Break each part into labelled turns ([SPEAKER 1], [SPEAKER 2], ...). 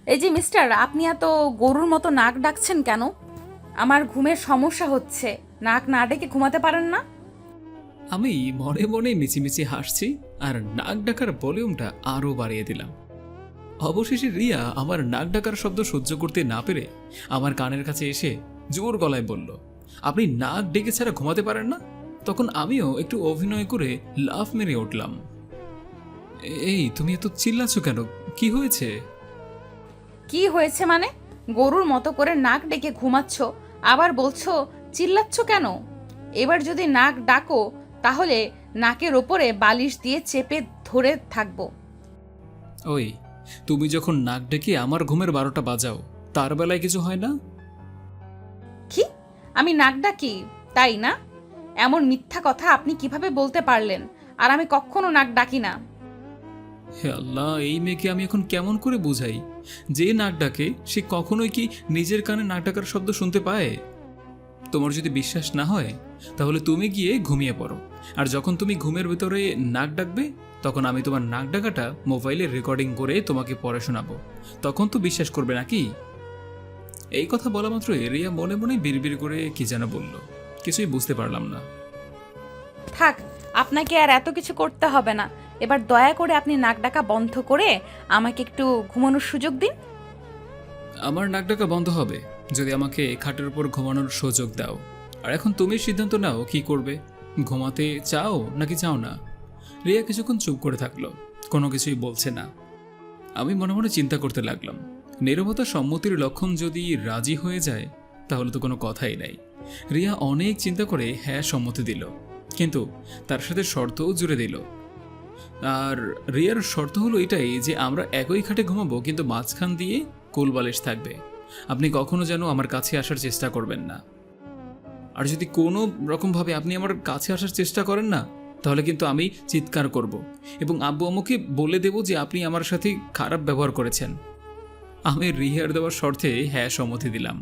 [SPEAKER 1] এই যে মিস্টার, আপনি এত গরুর মতো নাক ডাকছেন কেন? আমার ঘুমের সমস্যা হচ্ছে। নাক না ডেকে ঘুমাতে পারেন না?
[SPEAKER 2] আমি মনে মনে মিচিমিচি হাসছি আর নাক ডাকার ভলিউমটা আরো বাড়িয়ে দিলাম। অবশেষে রিয়া আমার নাক ডাকার শব্দ সহ্য করতে না পেরে আমার কানের কাছে এসে জোর গলায় বলল, আপনি নাক ডেকে ছাড়া ঘুমাতে পারেন না? তখন আমিও একটু অভিনয় করে লাফ মেরে উঠলাম। এই তুমি এত চিল্লাচ্ছ কেন? কি হয়েছে?
[SPEAKER 1] কি হয়েছে মানে? গরুর মতো করে নাক ডেকে ঘুমাচ্ছ, আবার বলছো চিল্লাচ্ছ কেন? এবার যদি নাক ডাকো তাহলে নাকের ওপরে বালিশ দিয়ে চেপে ধরে থাকবো।
[SPEAKER 2] ওই, তুমি যখন নাক ডেকে আমার ঘুমের 12টা বাজাও, তার বেলায় কিছু হয় না?
[SPEAKER 1] কি? আমি নাক ডাকি, তাই না? এমন মিথ্যা কথা আপনি কিভাবে বলতে পারলেন? আর আমি কখনো নাক ডাকি না।
[SPEAKER 2] হে আল্লাহ, এই মেয়েকে আমি এখন কেমন করে বুঝাই? যে নাক ডাকে সে কখনোই কি নিজের কানে নাক ডাকার শব্দ শুনতে পায়? তোমার যদি বিশ্বাস না হয় তাহলে তুমি গিয়ে ঘুমিয়ে পড়ো, আর যখন তুমি ঘুমের ভিতরে নাক ডাকবে তখন আমি তোমার নাক ডাকাটা মোবাইলে রেকর্ডিং করে তোমাকে পড়ে শোনাবো। তখন তো বিশ্বাস করবে নাকি? এই কথা বলা মাত্র রিয়া মনে মনে বিড়বিড় করে কি যেন বলল, কিছুই বুঝতে পারলাম না।
[SPEAKER 1] থাক, আপনাকে আর এত কিছু করতে হবে না। এবার দয়া করে আপনি নাক ডাকা বন্ধ করে আমাকে একটু ঘুমানোর সুযোগ দিন।
[SPEAKER 2] আমার নাক ডাকা বন্ধ হবে যদি আমাকে খাটের উপর ঘুমানোর সুযোগ দাও। আর এখন তুমি সিদ্ধান্ত নাও কি করবে, ঘুমাতে চাও নাকি চাও না? রিয়া কিছুক্ষণ চুপ করে থাকলো, কোনো কিছুই বলছে না। আমি মনে মনে চিন্তা করতে লাগলাম, নীরবতা সম্মতির লক্ষণ। যদি রাজি হয়ে যায় তাহলে তো কোনো কথাই নাই। রিয়া অনেক চিন্তা করে হ্যাঁ সম্মতি দিল, কিন্তু তার সাথে শর্তও জুড়ে দিল। আর রিয়ার শর্ত হলো এটাই যে আমরা একই খাটে ঘুমাবো, কিন্তু মাঝখান দিয়ে কোলবালিশ থাকবে। আপনি কখনো যেন আমার কাছে আসার চেষ্টা করবেন না। আর যদি কোনো রকমভাবে আপনি আমার কাছে আসার চেষ্টা করেন না, তাহলে কিন্তু আমি চিৎকার করব এবং আব্বু আম্মুকে বলে দেব যে আপনি আমার সাথে খারাপ ব্যবহার করেছেন। আমি রিহার দেওয়ার শর্তে হ্যাঁ সম্মতি দিলাম।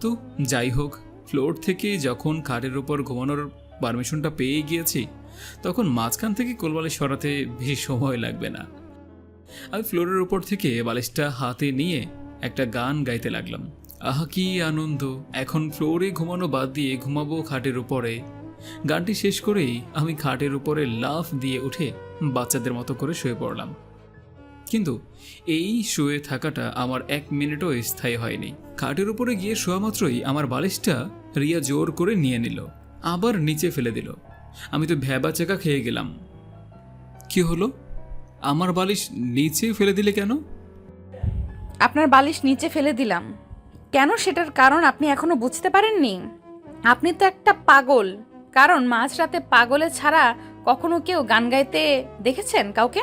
[SPEAKER 2] তো যাই হোক, ফ্লোর থেকে যখন খাটের উপর ঘুমানোর পারমিশনটা পেয়ে গিয়েছি, তখন মাঝখান থেকে কোলবালিশ সরাতে বেশি সময় লাগবে না। আমি ফ্লোরের উপর থেকে বালিশটা হাতে নিয়ে একটা গান গাইতে লাগলাম। আহা কি আনন্দ, এখন ফ্লোরে ঘুমানো বাদ দিয়ে ঘুমাবো খাটের উপরে। গানটি শেষ করেই আমি খাটের উপরে লাফ দিয়ে উঠে বাচ্চাদের মতো করে শুয়ে পড়লাম। কিন্তু এই শুয়ে থাকাটা আমার 1 মিনিটও স্থায়ী হয়নি। খাটের উপরে গিয়ে শোয়া মাত্রই আমার বালিশটা রিয়া জোর করে নিয়ে নিল, আবার নিচে ফেলে দিল। আমি তো ভ্যাবা চেকা খেয়ে গেলাম। কি হলো? আমার বালিশ নিচে ফেলে দিলে কেন?
[SPEAKER 1] আপনার বালিশ নিচে ফেলে দিলাম কেন, সেটার কারণ আপনি এখনো বুঝতে পারেননি? আপনি তো একটা পাগল। কারণ মাঝরাতে পাগলে ছাড়া কখনো কেউ গান গাইতে দেখেছেন কাউকে?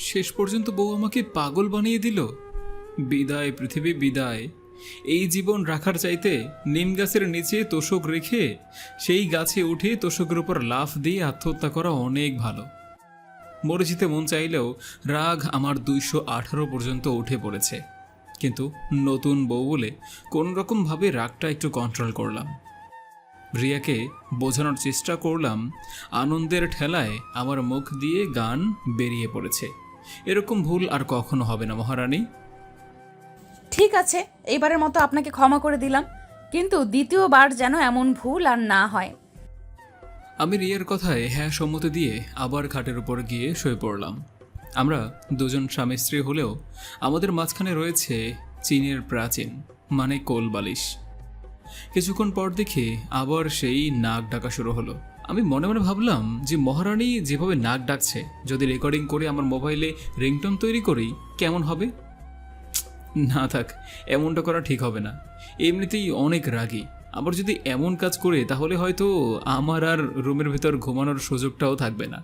[SPEAKER 2] শেষ পর্যন্ত বউ আমাকে পাগল বানিয়ে দিল। বিদায় পৃথিবী বিদায়। এই জীবন রাখার চাইতে নিম গাছের নিচে তোষক রেখে সেই গাছে উঠে তোষকের উপর লাফ দিয়ে আত্মহত্যা করা অনেক ভালো। মরে যেতে মন চাইলেও রাগ আমার 218 পর্যন্ত উঠে পড়েছে। কিন্তু নতুন বউ বলে কোনোরকমভাবে রাগটা একটু কন্ট্রোল করলাম। রিয়াকে বোঝানোর চেষ্টা করলাম আনন্দের ঠেলায় আমার মুখ দিয়ে গান বেরিয়ে পড়েছে। এরকম ভুল আর কখনো হবে না মহারানী।
[SPEAKER 1] ঠিক আছে, এইবারের মতো আপনাকে ক্ষমা করে দিলাম, কিন্তু দ্বিতীয়বার যেন এমন ভুল আর না হয়।
[SPEAKER 2] আমি রিয়ার কথায় হ্যাঁ সম্মতি দিয়ে আবার খাটের উপর গিয়ে শুয়ে পড়লাম। আমরা দুজন স্বামী স্ত্রী হলেও আমাদের মাঝখানে রয়েছে চীনের প্রাচীন মানে কোলবালিশ। কিছুক্ষণ পর দেখে আবার সেই নাক ডাকা শুরু হলো। আমি মনে মনে ভাবলাম যে মহারানী যেভাবে নাক ডাকছে, যদি রেকর্ডিং করে আমার মোবাইলে রিংটোন তৈরি করি কেমন হবে? না থাক, এমনটা করা ঠিক হবে না। এমনিতেই অনেক রাগী, আবার যদি এমন কাজ করে তাহলে হয়তো আমার আর রুমের ভেতর ঘুমানোর সুযোগটাও থাকবে না।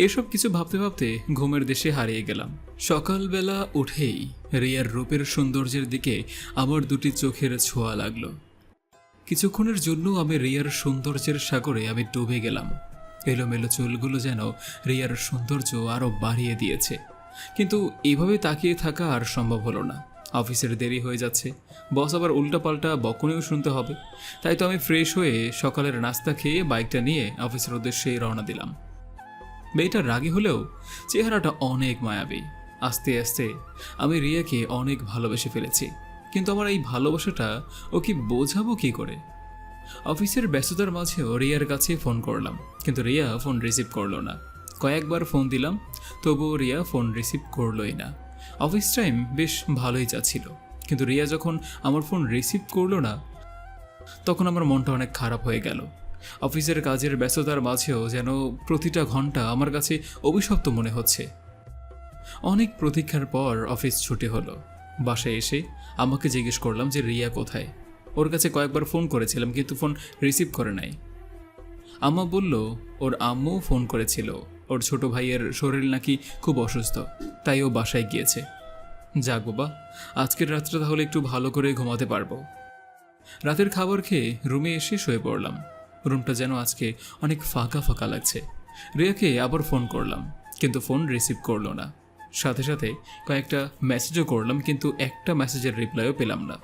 [SPEAKER 2] এসব কিছু ভাবতে ভাবতে ঘুমের দেশে হারিয়ে গেলাম। সকালবেলা উঠেই রিয়ার রূপের সৌন্দর্যের দিকে আমার দুটি চোখের ছোঁয়া লাগলো। কিছুক্ষণের জন্য আমি রিয়ার সৌন্দর্যের সাগরে আমি ডুবে গেলাম। এলোমেলো চুলগুলো যেন রিয়ার সৌন্দর্য আরও বাড়িয়ে দিয়েছে। কিন্তু এভাবে তাকিয়ে থাকা আর সম্ভব হলো না। অফিসের দেরি হয়ে যাচ্ছে, বস আবার উল্টাপাল্টা বকুনিও শুনতে হবে। তাই তো আমি ফ্রেশ হয়ে সকালের নাস্তা খেয়ে বাইকটা নিয়ে অফিসের উদ্দেশ্যে রওনা দিলাম। মেয়েটা রাগী হলেও চেহারাটা অনেক মায়াবী। আস্তে আস্তে আমি রিয়াকে অনেক ভালোবেসে ফেলেছি, কিন্তু আমার এই ভালোবাসাটা ও কি বোঝাবো কি করে? অফিসের ব্যস্ততার মাঝেও রিয়ার কাছে ফোন করলাম, কিন্তু রিয়া ফোন রিসিভ করলো না। কয়েকবার ফোন দিলাম, তবুও রিয়া ফোন রিসিভ করলোই না। অফিস টাইম বেশ ভালোই যাচ্ছিল, কিন্তু রিয়া যখন আমার ফোন রিসিভ করলো না, তখন আমার মনটা অনেক খারাপ হয়ে গেল। অফিসের কাজের ব্যস্ততার মাঝেও যেন প্রতিটা ঘন্টা আমার কাছে অভিশপ্ত মনে হচ্ছে। অনেক প্রতীক্ষার পর অফিস ছুটি হলো। বাসায় এসে আমাকে জিজ্ঞেস করলাম যে রিয়া কোথায়। ওর কাছে কয়েকবার ফোন করেছিলাম, কিন্তু ফোন রিসিভ করে নাই। আম্মা বলল ওর আম্মু ফোন করেছিল, ওর ছোট ভাইয়ের শরীর নাকি খুব অসুস্থ, তাই ও বাসায় গিয়েছে। যাক বাবা, আজকের রাতটা তাহলে একটু ভালো করে ঘুমাতে পারবো। রাতের খাবার খেয়ে রুমে এসে শুয়ে পড়লাম। রুমটা যেন আজকে অনেক ফাঁকা ফাঁকা লাগছে। রিয়াকে আবার ফোন করলাম, কিন্তু ফোন রিসিভ করলো না। সাথে সাথে কয়েকটা মেসেজও করলাম, কিন্তু একটা মেসেজের রিপ্লাইও পেলাম না।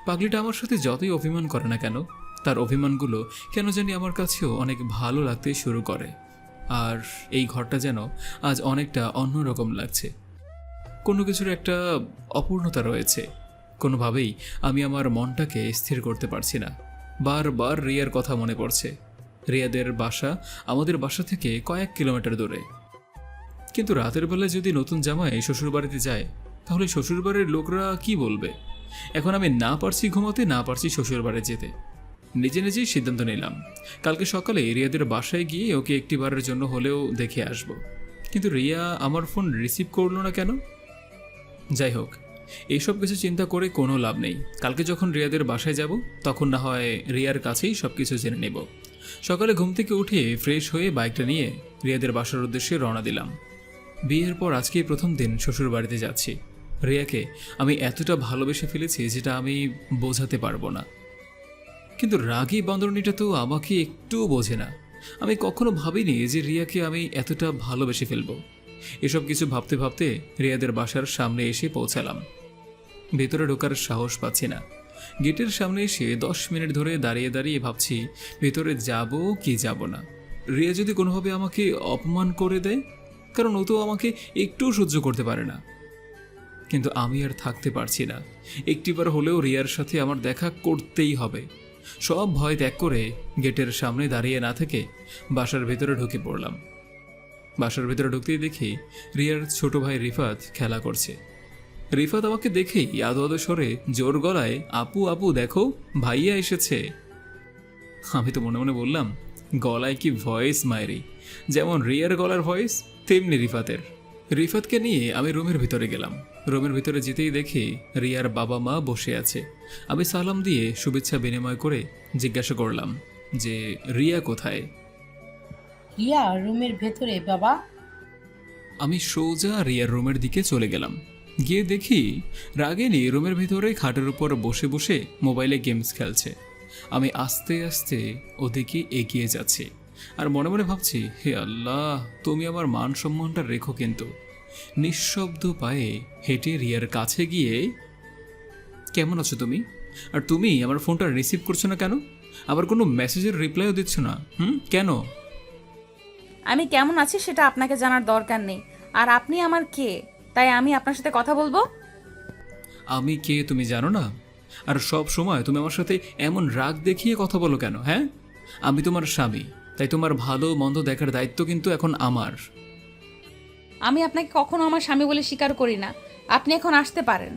[SPEAKER 2] পাগলিটা আমার সাথে যতই অভিমান করে না কেন, তার অভিমানগুলো কেন জানি আমার কাছেও অনেক ভালো লাগতে শুরু করে। আর এই ঘরটা যেন আজ অনেকটা অন্যরকম লাগছে। কোনো কিছুর একটা অপূর্ণতা রয়েছে। কোনোভাবেই আমি আমার মনটাকে স্থির করতে পারছি না। বারবার রিয়ার কথা মনে পড়ছে। রিয়াদের বাসা আমাদের বাসা থেকে কয়েক কিলোমিটার দূরে, কিন্তু রাতের বেলা যদি নতুন জামাই শ্বশুরবাড়িতে যায়, তাহলে শ্বশুরবাড়ির লোকরা কি বলবে? এখন আমি না পারছি ঘুমাতে, না পারছি শ্বশুরবাড়ি যেতে। নিজে নিজেই সিদ্ধান্ত নিলাম, কালকে সকালে রিয়াদের বাসায় গিয়ে ওকে একটিবারের জন্য হলেও দেখে আসব। কিন্তু রিয়া আমার ফোন রিসিভ করলো না কেন? যাই হোক, এইসব কিছু চিন্তা করে কোনো লাভ নেই। কালকে যখন রিয়াদের বাসায় যাব, তখন না হয় রিয়ার কাছেই সব কিছু জেনে নেব। সকালে ঘুম থেকে উঠে ফ্রেশ হয়ে বাইকটা নিয়ে রিয়াদের বাসার উদ্দেশ্যে রওনা দিলাম। বিয়ের পর আজকেই প্রথম দিন শ্বশুর বাড়িতে যাচ্ছি। রিয়াকে আমি এতটা ভালোবেসে ফেলেছি যেটা আমি বোঝাতে পারবো না। কিন্তু রাগী বান্দরনিটা তো আমাকে একটুও বোঝে না। আমি কখনো ভাবিনি যে রিয়াকে আমি এতটা ভালোবেসে ফেলবো। এসব কিছু ভাবতে ভাবতে রিয়াদের বাসার সামনে এসে পৌঁছালাম। ভেতরে ঢোকার সাহস পাচ্ছি না। গেটের সামনে এসে 10 মিনিট ধরে দাঁড়িয়ে দাঁড়িয়ে ভাবছি ভেতরে যাব কি যাব না। রিয়া যদি কোনোভাবে আমাকে অপমান করে দেয়, কারণ ও তো আমাকে একটুও সহ্য করতে পারে না। কিন্তু আমি আর থাকতে পারছি না। একটিবার হলেও রিয়ার সাথে আমার দেখা করতেই হবে। সব ভয় ত্যাগ করে গেটের সামনে দাঁড়িয়ে না থেকে বাসার ভেতরে ঢুকে পড়লাম। বাসার ভেতরে ঢুকতেই দেখি রিয়ার ছোট ভাই রিফাত খেলা করছে। রিফাত আমাকে দেখেই আদো আদো স্বরে জোর গলায়, আপু আপু দেখো ভাইয়া এসেছে। আমি তো মনে মনে বললাম, গলায় কি ভয়েস মায়েরি! যেমন রিয়ার গলার ভয়েস, তেমনি রিফাতের। রিফাতকে নিয়ে আমি রুমের ভিতরে গেলাম। রুমের ভিতরে যেতেই দেখি রিয়ার বাবা মা বসে আছে। আমি সালাম দিয়ে শুভেচ্ছা বিনিময় করে জিজ্ঞাসা করলাম যে রিয়া কোথায়।
[SPEAKER 3] রিয়া রুমের ভেতরে বাবা।
[SPEAKER 2] আমি সোজা রিয়ার রুমের দিকে চলে গেলাম। গিয়ে দেখি রাগিনী রুমের ভিতরে খাটের উপর বসে বসে মোবাইলে গেমস খেলছে। আমি আস্তে আস্তে ওদিকে এগিয়ে যাচ্ছি আর মনে মনে ভাবছি, হে আল্লাহ, তুমি আমার মান সম্মানটা রেখো। কিন্তু নিঃশব্দ পায়ে হেঁটে রিয়ার কাছে গিয়ে, কেমন আছো তুমি? আর তুমি আমার ফোনটা রিসিভ করছো না কেন? আবার কোনো মেসেজের রিপ্লাইও দিচ্ছ না, কেন?
[SPEAKER 1] আমি কেমন আছি সেটা আপনাকে জানার দরকার নেই। আর আপনি আমার কে, তাই আমি আপনার সাথে কথা বলবো?
[SPEAKER 2] আমি কে তুমি জানো না? আর সব সময় তুমি আমার সাথে এমন রাগ দেখিয়ে কথা বলো কেন? হ্যাঁ, আমি তোমার স্বামী, তাই তোমার ভালো মন্দ দেখার দায়িত্ব কিন্তু এখন আমার।
[SPEAKER 1] আমি আপনাকে কখনো আমার স্বামী বলে স্বীকার করি না। আপনি এখন আসতে পারেন।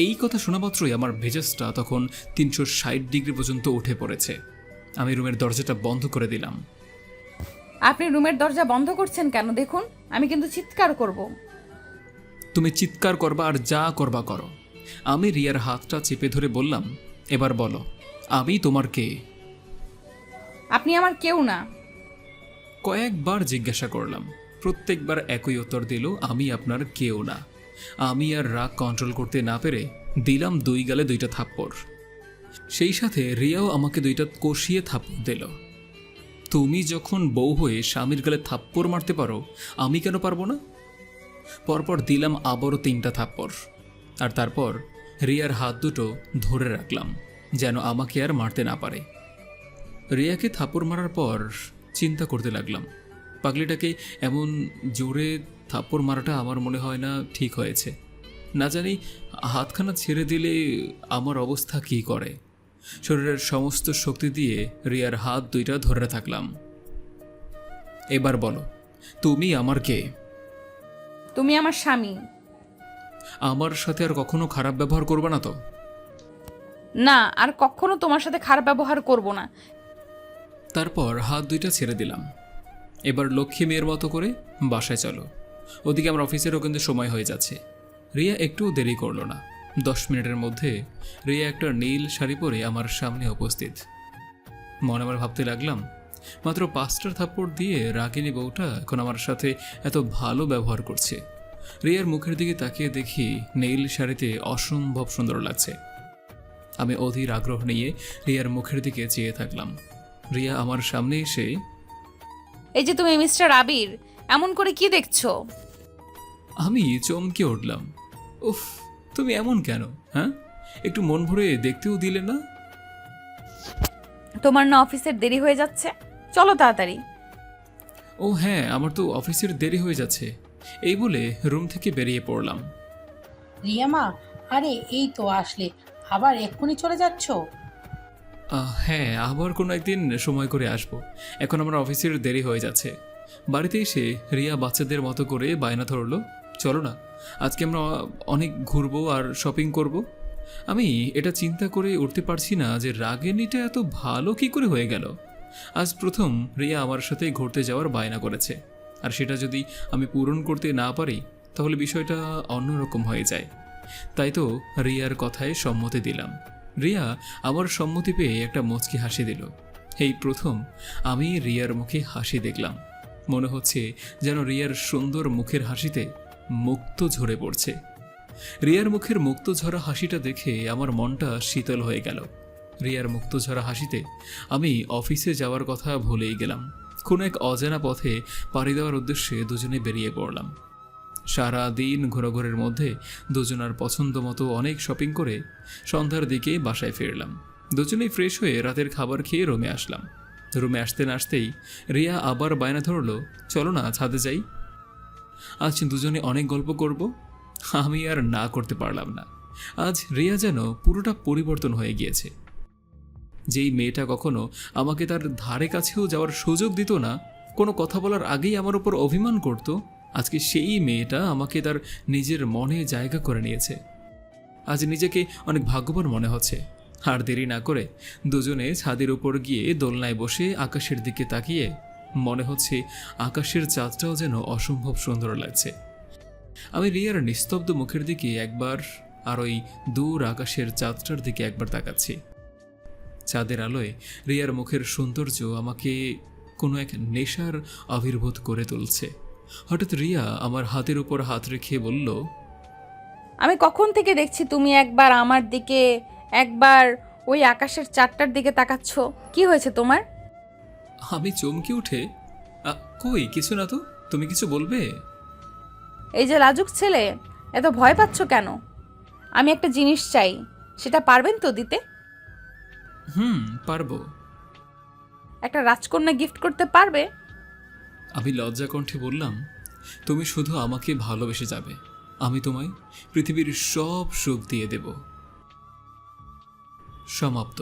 [SPEAKER 2] এই কথা শোনা মাত্রই আমার মেজাজটা তখন 360 ডিগ্রি পর্যন্ত উঠে পড়েছে। আমি রুমের দরজাটা বন্ধ করে দিলাম।
[SPEAKER 1] আপনি রুমের দরজা বন্ধ করছেন কেন? দেখুন, আমি কিন্তু চিৎকার করব।
[SPEAKER 2] তুমি চিৎকার করবা আর যা করবা করো। আমি রিয়ার হাতটা চেপে ধরে বললাম, এবার বলো, আমি তোমার কে?
[SPEAKER 1] আপনি আমার কেউ না।
[SPEAKER 2] কয়েকবার জিজ্ঞাসা করলাম, প্রত্যেকবার একই উত্তর দিল, আমি আপনার কেউ না। আমি আর রাগ কন্ট্রোল করতে না পেরে দিলাম 2 গালে 2টা থাপ্পড়। সেই সাথে রিয়াও আমাকে 2টা কষিয়ে থাপ্পড় দিল। তুমি যখন বউ হয়ে স্বামীর গালে থাপ্পড় মারতে পারো, আমি কেন পারবো না? পরপর দিলাম আবারও 3টা থাপ্পড়। আর তারপর রিয়ার হাত দুটো ধরে রাখলাম যেন আমাকে আর মারতে না পারে। রিয়াকে থাপ্পড় মারার পর চিন্তা করতে লাগলাম, পাগলিটাকে এমন জোরে থাপ্পড় মারাটা আমার মনে হয় না ঠিক হয়েছে। না জানি হাতখানা ছেড়ে দিলে আমার অবস্থা কী করে। শরীরের সমস্ত শক্তি দিয়ে রিয়ার হাত দুইটা ধরে থাকলাম। এবার বলো, তুমি আমার কে?
[SPEAKER 1] তুমি আমার স্বামী।
[SPEAKER 2] আমার সাথে আর কখনো খারাপ ব্যবহার করবে না তো?
[SPEAKER 1] না, আর কখনো তোমার সাথে খারাপ ব্যবহার করব না।
[SPEAKER 2] তারপর হাত দুইটা ছেড়ে দিলাম। এবার লক্ষ্মী মেয়ের মতো করে বাসায় চলো। ওদিকে আমার অফিসেরও কিন্তু সময় হয়ে যাচ্ছে। রিয়া একটুও দেরি করলো না। 10 মিনিটের মধ্যে রিয়া একটা নীল শাড়ি পরে আমার সামনে উপস্থিত। মনে মনে ভাবতে লাগলাম, মাত্র 5টা থাপ্পড় দিয়ে রাগিনী বউটা এখন আমার সাথে এত ভালো ব্যবহার করছে। রিয়ার মুখের দিকে তাকিয়ে দেখি নীল শাড়িতে অসম্ভব সুন্দর লাগছে। আমি অধীর আগ্রহ নিয়ে রিয়ার মুখের দিকে চেয়ে থাকলাম। রিয়া আমার সামনে এসে,
[SPEAKER 1] এই যে তুমি মিস্টার আবির, এমন করে কি দেখছো?
[SPEAKER 2] আমি চমকে উঠলাম। উফ, তুমি এমন কেন? হ্যাঁ, একটু মন ভরে দেখতেও দিলে না?
[SPEAKER 1] তোমার না অফিসের দেরি হয়ে যাচ্ছে, চলো তাড়াতাড়ি।
[SPEAKER 2] ও হ্যাঁ, আমার তো অফিসের দেরি হয়ে যাচ্ছে। এই বলে রুম থেকে বেরিয়ে পড়লাম।
[SPEAKER 3] রিয়া মা, আরে এই তো আসলে, আবার এক্ষুনি চলে যাচ্ছ?
[SPEAKER 2] হ্যাঁ, আবার কোনো একদিন সময় করে আসবো। এখন আমার অফিসের দেরি হয়ে যাচ্ছে। বাড়িতে এসে রিয়া বাচ্চাদের মতো করে বায়না ধরলো, চলো না আজকে আমরা অনেক ঘুরবো আর শপিং করব। আমি এটা চিন্তা করে উঠতে পারছি না যে রাগিনীটা এত ভালো কি করে হয়ে গেল। আজ প্রথম রিয়া আমার সাথে ঘুরতে যাওয়ার বায়না করেছে, আর সেটা যদি আমি পূরণ করতে না পারি তাহলে বিষয়টা অন্যরকম হয়ে যায়। তাই তো রিয়ার কথায় সম্মতি দিলাম। রিয়া আমার সম্মতি পেয়ে একটা মুচকি হাসি দিল। এই প্রথম আমি রিয়ার মুখে হাসি দেখলাম। মনে হচ্ছে যেন রিয়ার সুন্দর মুখের হাসিতে মুক্ত ঝরে পড়ছে। রিয়ার মুখের মুক্ত ঝরা হাসিটা দেখে আমার মনটা শীতল হয়ে গেল। রিয়ার মুক্ত ঝরা হাসিতে আমি অফিসে যাওয়ার কথা ভুলেই গেলাম। কোনো এক অজানা পথে পাড়ি দেওয়ার উদ্দেশ্যে দুজনে বেরিয়ে পড়লাম। সারা দিন ঘোরাঘুরির মধ্যে দুজনার পছন্দ মতো অনেক শপিং করে সন্ধ্যার দিকে বাসায় ফিরলাম। দুজনেই ফ্রেশ হয়ে রাতের খাবার খেয়ে রুমে আসলাম। রুমে আসতে না আসতেই রিয়া আবার বায়না ধরলো, চলো না ছাদে যাই, আজ দুজনে অনেক গল্প করব। আমি আর না করতে পারলাম না। আজ রিয়া যেন পুরোটা পরিবর্তন হয়ে গিয়েছে। যেই মেয়েটা কখনো আমাকে তার ধারে কাছেও যাওয়ার সুযোগ দিত না, কোনো কথা বলার আগেই আমার উপর অভিমান করত, আজকে সেই মেয়েটা আমাকে তার নিজের মনে জায়গা করে নিয়েছে। আজ নিজেকে অনেক ভাগ্যবান মনে হচ্ছে। আর দেরি না করে দুজনে ছাদের উপর গিয়ে দোলনায় বসে আকাশের দিকে তাকিয়ে মনে হচ্ছে আকাশের চাঁদটাও যেন অসম্ভব সুন্দর লাগছে। আমি রিয়ার নিস্তব্ধ মুখের দিকে একবার আর ওই দূর আকাশের চাঁদটার দিকে একবার তাকাচ্ছি। চাঁদের আলোয় রিয়ার মুখের সৌন্দর্য আমাকে কোনো এক নেশার আবির্ভূত করে তুলছে। হঠাৎ রিয়া আমার হাতের উপর হাত রেখে বলল,
[SPEAKER 1] আমি কখন থেকে দেখছি তুমি একবার আমার দিকে, একবার ওই আকাশের চাঁদটার দিকে তাকাচ্ছ, কি হয়েছে তোমার?
[SPEAKER 2] আমি চমকে উঠে, কই কিছু না তো, তুমি কিছু বলবে?
[SPEAKER 1] এই যে লাজুক ছেলে, এত ভয় পাচ্ছ কেন? আমি একটা জিনিস চাই, সেটা পারবেন তো দিতে?
[SPEAKER 2] পারবো।
[SPEAKER 1] একটা রাজকন্যা গিফট করতে পারবে?
[SPEAKER 2] আমি লজ্জা কণ্ঠে বললাম, তুমি শুধু আমাকে ভালোবেসে যাবে, আমি তোমায় পৃথিবীর সব সুখ দিয়ে দেব। সমাপ্ত।